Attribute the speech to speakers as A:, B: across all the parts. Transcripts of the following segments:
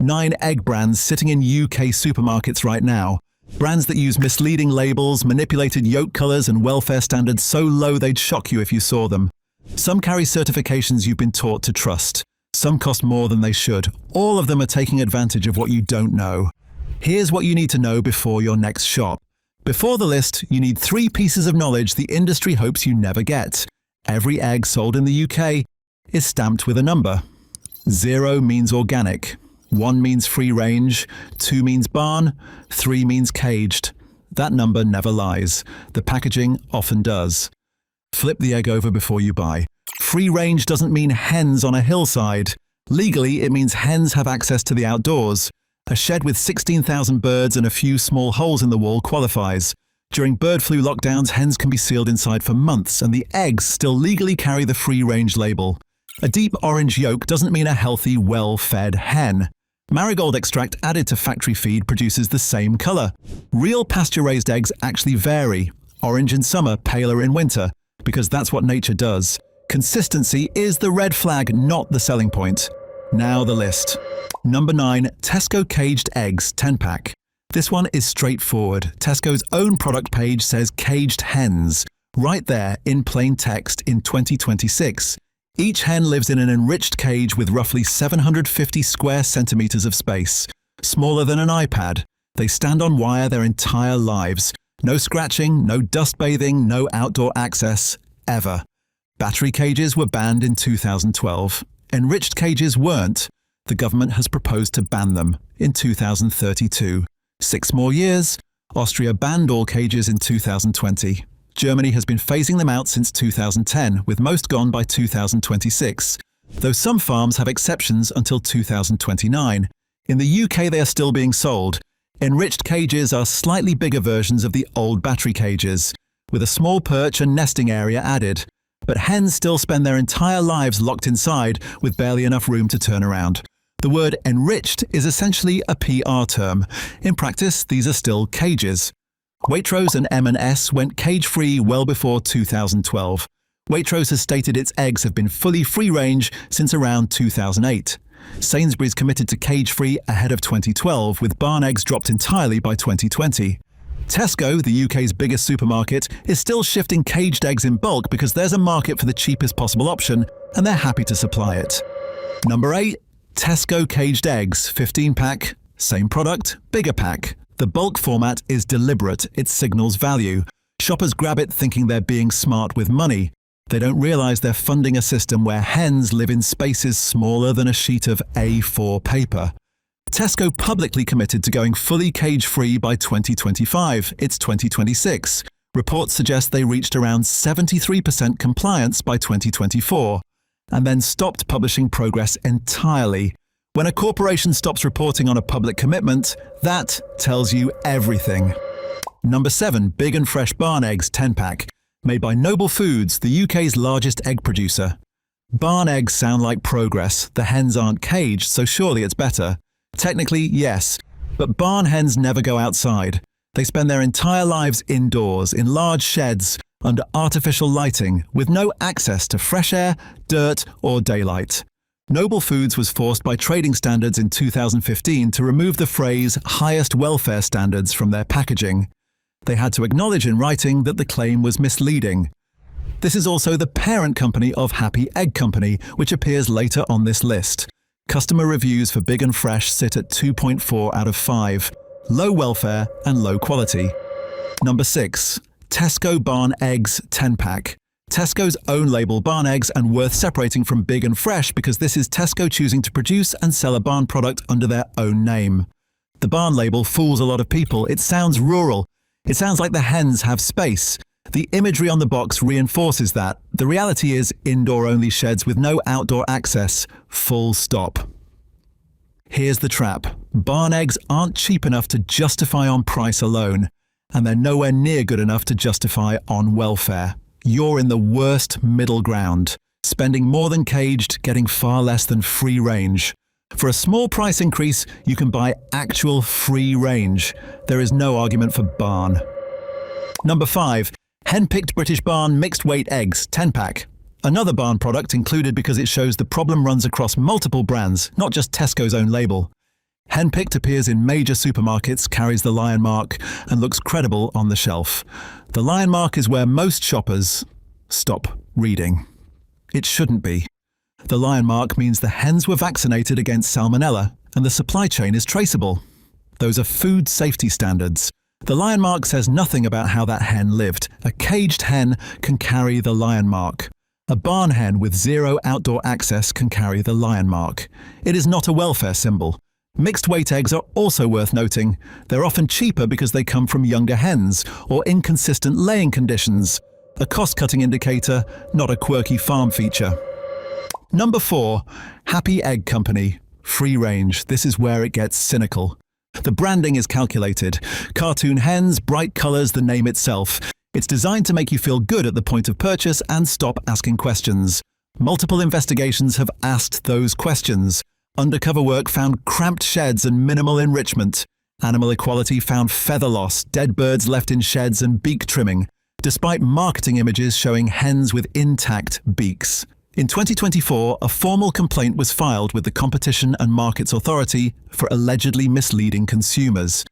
A: 9 egg brands sitting in UK supermarkets right now. Brands that use misleading labels, manipulated yolk colours and welfare standards so low they'd shock you if you saw them. Some carry certifications you've been taught to trust. Some cost more than they should. All of them are taking advantage of what you don't know. Here's what you need to know before your next shop. Before the list, you need 3 pieces of knowledge the industry hopes you never get. Every egg sold in the UK is stamped with a number. 0 means organic. 1 means free range, 2 means barn, 3 means caged. That number never lies. The packaging often does. Flip the egg over before you buy. Free range doesn't mean hens on a hillside. Legally, it means hens have access to the outdoors. A shed with 16,000 birds and a few small holes in the wall qualifies. During bird flu lockdowns, hens can be sealed inside for months, and the eggs still legally carry the free range label. A deep orange yolk doesn't mean a healthy, well-fed hen. Marigold extract added to factory feed produces the same colour. Real pasture-raised eggs actually vary. Orange in summer, paler in winter, because that's what nature does. Consistency is the red flag, not the selling point. Now the list. Number 9, Tesco caged eggs 10-pack. This one is straightforward. Tesco's own product page says caged hens, right there in plain text in 2026. Each hen lives in an enriched cage with roughly 750 square centimeters of space. Smaller than an iPad. They stand on wire their entire lives. No scratching, no dust bathing, no outdoor access, ever. Battery cages were banned in 2012. Enriched cages weren't. The government has proposed to ban them in 2032. 6 more years. Austria banned all cages in 2020. Germany has been phasing them out since 2010, with most gone by 2026. Though some farms have exceptions until 2029. In the UK they are still being sold. Enriched cages are slightly bigger versions of the old battery cages, with a small perch and nesting area added. But hens still spend their entire lives locked inside with barely enough room to turn around. The word enriched is essentially a PR term. In practice, these are still cages. Waitrose and M&S went cage-free well before 2012. Waitrose has stated its eggs have been fully free-range since around 2008. Sainsbury's committed to cage-free ahead of 2012, with barn eggs dropped entirely by 2020. Tesco, the UK's biggest supermarket, is still shifting caged eggs in bulk because there's a market for the cheapest possible option, and they're happy to supply it. Number 8. Tesco caged eggs, 15-pack, same product, bigger pack. The bulk format is deliberate, it signals value. Shoppers grab it thinking they're being smart with money. They don't realise they're funding a system where hens live in spaces smaller than a sheet of A4 paper. Tesco publicly committed to going fully cage-free by 2025. It's 2026. Reports suggest they reached around 73% compliance by 2024, and then stopped publishing progress entirely. When a corporation stops reporting on a public commitment, that tells you everything. Number 7. Big and Fresh barn eggs 10-pack. Made by Noble Foods, the UK's largest egg producer. Barn eggs sound like progress. The hens aren't caged, so surely it's better. Technically, yes, but barn hens never go outside. They spend their entire lives indoors, in large sheds, under artificial lighting, with no access to fresh air, dirt, or daylight. Noble Foods was forced by trading standards in 2015 to remove the phrase highest welfare standards from their packaging. They had to acknowledge in writing that the claim was misleading. This is also the parent company of Happy Egg Company, which appears later on this list. Customer reviews for Big and Fresh sit at 2.4 out of 5. Low welfare and low quality. Number 6. Tesco barn eggs 10-pack. Tesco's own label barn eggs, and worth separating from Big and Fresh because this is Tesco choosing to produce and sell a barn product under their own name. The barn label fools a lot of people. It sounds rural. It sounds like the hens have space. The imagery on the box reinforces that. The reality is indoor-only sheds with no outdoor access. Full stop. Here's the trap. Barn eggs aren't cheap enough to justify on price alone, and they're nowhere near good enough to justify on welfare. You're in the worst middle ground, spending more than caged, getting far less than free range. For a small price increase, you can buy actual free range. There is no argument for barn. Number 5. Hen-picked British barn mixed weight eggs, 10-pack. Another barn product included because it shows the problem runs across multiple brands, not just Tesco's own label. Henpicked appears in major supermarkets, carries the lion mark, and looks credible on the shelf. The lion mark is where most shoppers stop reading. It shouldn't be. The lion mark means the hens were vaccinated against salmonella, and the supply chain is traceable. Those are food safety standards. The lion mark says nothing about how that hen lived. A caged hen can carry the lion mark. A barn hen with zero outdoor access can carry the lion mark. It is not a welfare symbol. Mixed weight eggs are also worth noting. They're often cheaper because they come from younger hens or inconsistent laying conditions. A cost-cutting indicator, not a quirky farm feature. Number 4. Happy Egg Company. Free range. This is where it gets cynical. The branding is calculated. Cartoon hens, bright colors, the name itself. It's designed to make you feel good at the point of purchase and stop asking questions. Multiple investigations have asked those questions. Undercover work found cramped sheds and minimal enrichment. Animal equality found feather loss, dead birds left in sheds and beak trimming, despite marketing images showing hens with intact beaks. In 2024, a formal complaint was filed with the Competition and Markets Authority for allegedly misleading consumers.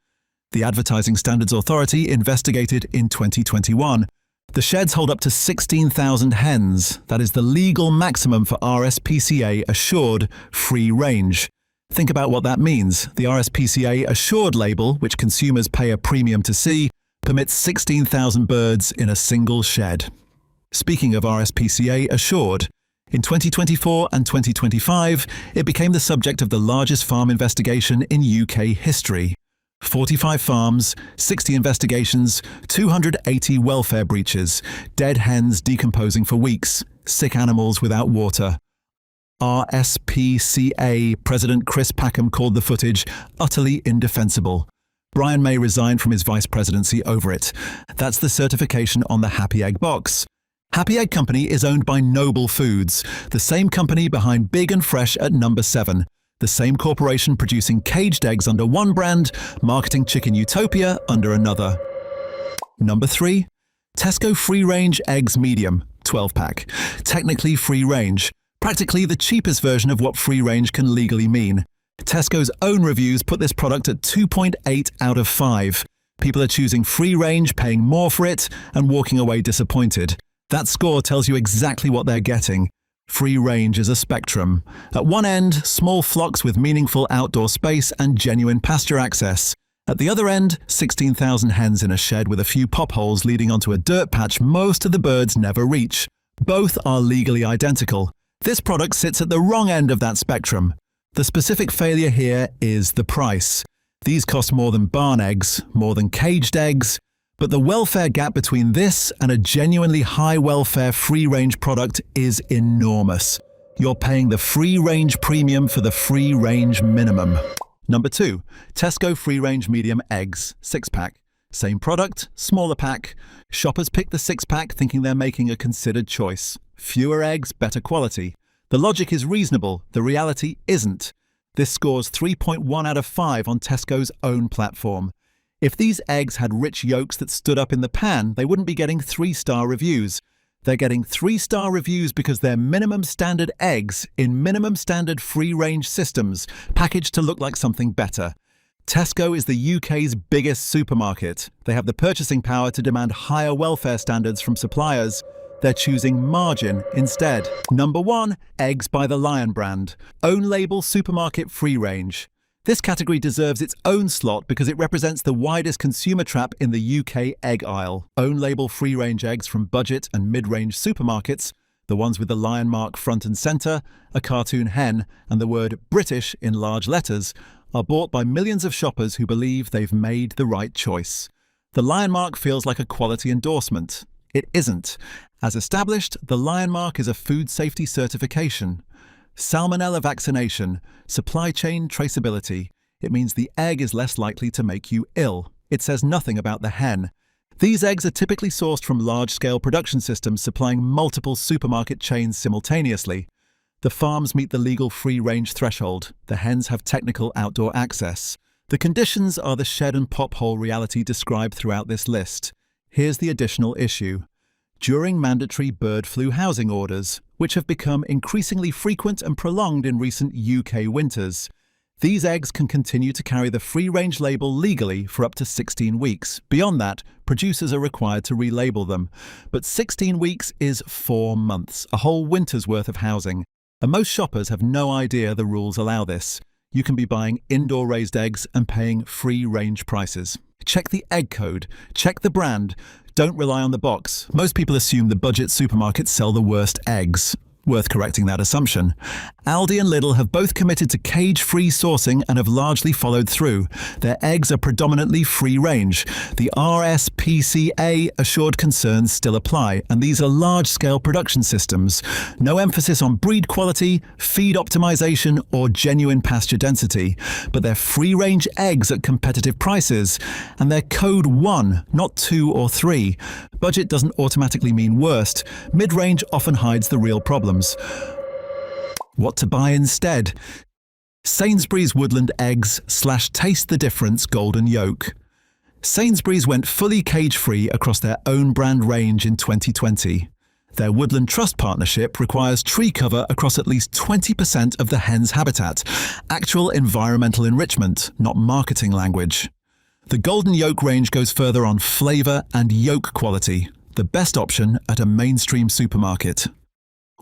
A: The Advertising Standards Authority investigated in 2021. The sheds hold up to 16,000 hens. That is the legal maximum for RSPCA assured free range. Think about what that means. The RSPCA assured label, which consumers pay a premium to see, permits 16,000 birds in a single shed. Speaking of RSPCA assured, in 2024 and 2025, it became the subject of the largest farm investigation in UK history. 45 farms, 60 investigations, 280 welfare breaches, dead hens decomposing for weeks, sick animals without water. RSPCA President Chris Packham called the footage utterly indefensible. Brian May resigned from his vice presidency over it. That's the certification on the Happy Egg box. Happy Egg Company is owned by Noble Foods, the same company behind Big and Fresh at number 7. The same corporation producing caged eggs under one brand, marketing Chicken Utopia under another. Number 3. Tesco Free Range Eggs Medium, 12-pack. Technically free range, practically the cheapest version of what free range can legally mean. Tesco's own reviews put this product at 2.8 out of 5. People are choosing free range, paying more for it, and walking away disappointed. That score tells you exactly what they're getting. Free range is a spectrum. At one end, small flocks with meaningful outdoor space and genuine pasture access. At the other end, 16,000 hens in a shed with a few pop holes leading onto a dirt patch most of the birds never reach. Both are legally identical. This product sits at the wrong end of that spectrum. The specific failure here is the price. These cost more than barn eggs, more than caged eggs, but the welfare gap between this and a genuinely high welfare free-range product is enormous. You're paying the free-range premium for the free-range minimum. Number 2. Tesco Free-Range Medium Eggs, 6-pack. Same product, smaller pack. Shoppers pick the 6-pack thinking they're making a considered choice. Fewer eggs, better quality. The logic is reasonable, the reality isn't. This scores 3.1 out of 5 on Tesco's own platform. If these eggs had rich yolks that stood up in the pan, they wouldn't be getting 3-star reviews. They're getting 3-star reviews because they're minimum standard eggs in minimum standard free-range systems, packaged to look like something better. Tesco is the UK's biggest supermarket. They have the purchasing power to demand higher welfare standards from suppliers. They're choosing margin instead. Number 1. Eggs by the Lion brand. Own label supermarket free range. This category deserves its own slot because it represents the widest consumer trap in the UK egg aisle. Own label free-range eggs from budget and mid-range supermarkets, the ones with the lion mark front and centre, a cartoon hen, and the word British in large letters, are bought by millions of shoppers who believe they've made the right choice. The lion mark feels like a quality endorsement. It isn't. As established, the lion mark is a food safety certification. Salmonella vaccination, supply chain traceability. It means the egg is less likely to make you ill. It says nothing about the hen. These eggs are typically sourced from large-scale production systems supplying multiple supermarket chains simultaneously. The farms meet the legal free-range threshold. The hens have technical outdoor access. The conditions are the shed and pop hole reality described throughout this list. Here's the additional issue. During mandatory bird flu housing orders, which have become increasingly frequent and prolonged in recent UK winters, These eggs can continue to carry the free-range label legally for up to 16 weeks. Beyond that, producers are required to relabel them. But 16 weeks is 4 months, a whole winter's worth of housing. And most shoppers have no idea the rules allow this. You can be buying indoor-raised eggs and paying free-range prices. Check the egg code, check the brand. Don't rely on the box. Most people assume the budget supermarkets sell the worst eggs. Worth correcting that assumption. Aldi and Lidl have both committed to cage-free sourcing and have largely followed through. Their eggs are predominantly free-range. The RSPCA assured concerns still apply, and these are large-scale production systems. No emphasis on breed quality, feed optimization, or genuine pasture density. But they're free-range eggs at competitive prices, and they're code 1, not 2 or 3. Budget doesn't automatically mean worst. Mid-range often hides the real problems. What to buy instead? Sainsbury's Woodland Eggs / Taste the Difference Golden Yolk. Sainsbury's went fully cage-free across their own brand range in 2020. Their Woodland Trust partnership requires tree cover across at least 20% of the hen's habitat. Actual environmental enrichment, not marketing language. The Golden Yolk range goes further on flavour and yolk quality, the best option at a mainstream supermarket.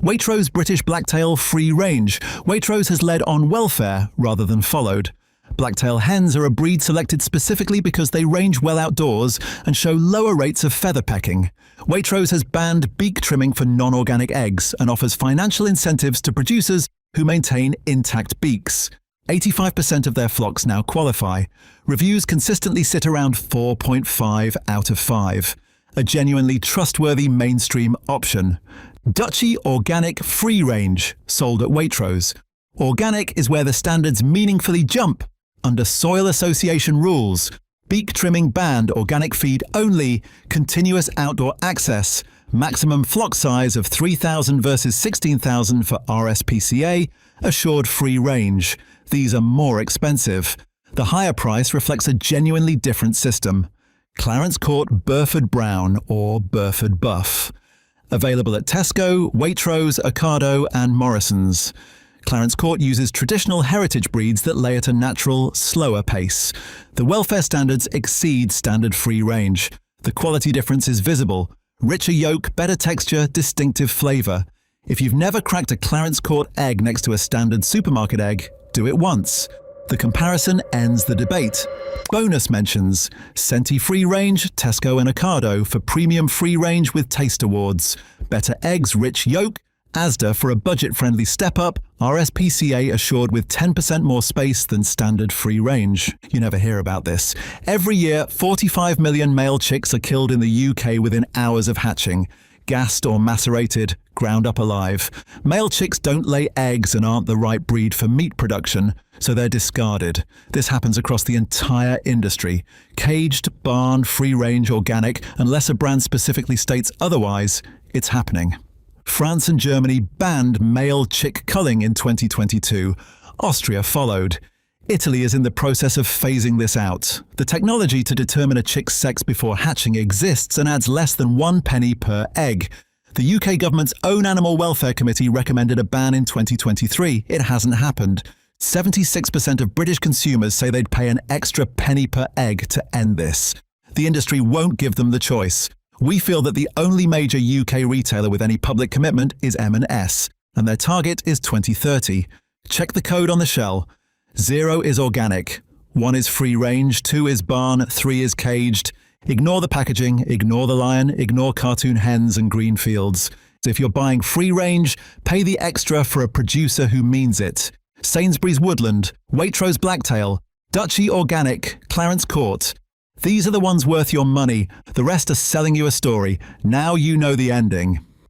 A: Waitrose British Blacktail Free Range. Waitrose has led on welfare rather than followed. Blacktail hens are a breed selected specifically because they range well outdoors and show lower rates of feather pecking. Waitrose has banned beak trimming for non-organic eggs and offers financial incentives to producers who maintain intact beaks. 85% of their flocks now qualify. Reviews consistently sit around 4.5 out of 5. A genuinely trustworthy mainstream option. Dutchy Organic Free Range, sold at Waitrose. Organic is where the standards meaningfully jump under Soil Association rules. Beak trimming banned, organic feed only, continuous outdoor access, maximum flock size of 3,000 versus 16,000 for RSPCA, assured free range. These are more expensive. The higher price reflects a genuinely different system. Clarence Court Burford Brown or Burford Buff. Available at Tesco, Waitrose, Ocado and Morrison's. Clarence Court uses traditional heritage breeds that lay at a natural, slower pace. The welfare standards exceed standard free range. The quality difference is visible. Richer yolk, better texture, distinctive flavour. If you've never cracked a Clarence Court egg next to a standard supermarket egg, do it once. The comparison ends the debate. Bonus mentions: Senti Free Range, Tesco and Ocado for premium free range with taste awards. Better eggs, rich yolk. Asda for a budget-friendly step-up. RSPCA assured with 10% more space than standard free range. You never hear about this. Every year, 45 million male chicks are killed in the UK within hours of hatching. Gassed or macerated, ground up alive. Male chicks don't lay eggs and aren't the right breed for meat production, so they're discarded. This happens across the entire industry. Caged, barn, free-range, organic, unless a brand specifically states otherwise, it's happening. France and Germany banned male chick culling in 2022. Austria followed. Italy is in the process of phasing this out. The technology to determine a chick's sex before hatching exists and adds less than 1 penny per egg. The UK government's own Animal Welfare Committee recommended a ban in 2023. It hasn't happened. 76% of British consumers say they'd pay an extra penny per egg to end this. The industry won't give them the choice. We feel that the only major UK retailer with any public commitment is M&S, and their target is 2030. Check the code on the shell. 0 is organic, 1 is free range, 2 is barn, 3 is caged. Ignore the packaging, ignore the lion, ignore cartoon hens and green fields. If you're buying free range, pay the extra for a producer who means it. Sainsbury's Woodland, Waitrose Blacktail, Dutchy Organic, Clarence Court. These are the ones worth your money. The rest are selling you a story. Now you know the ending.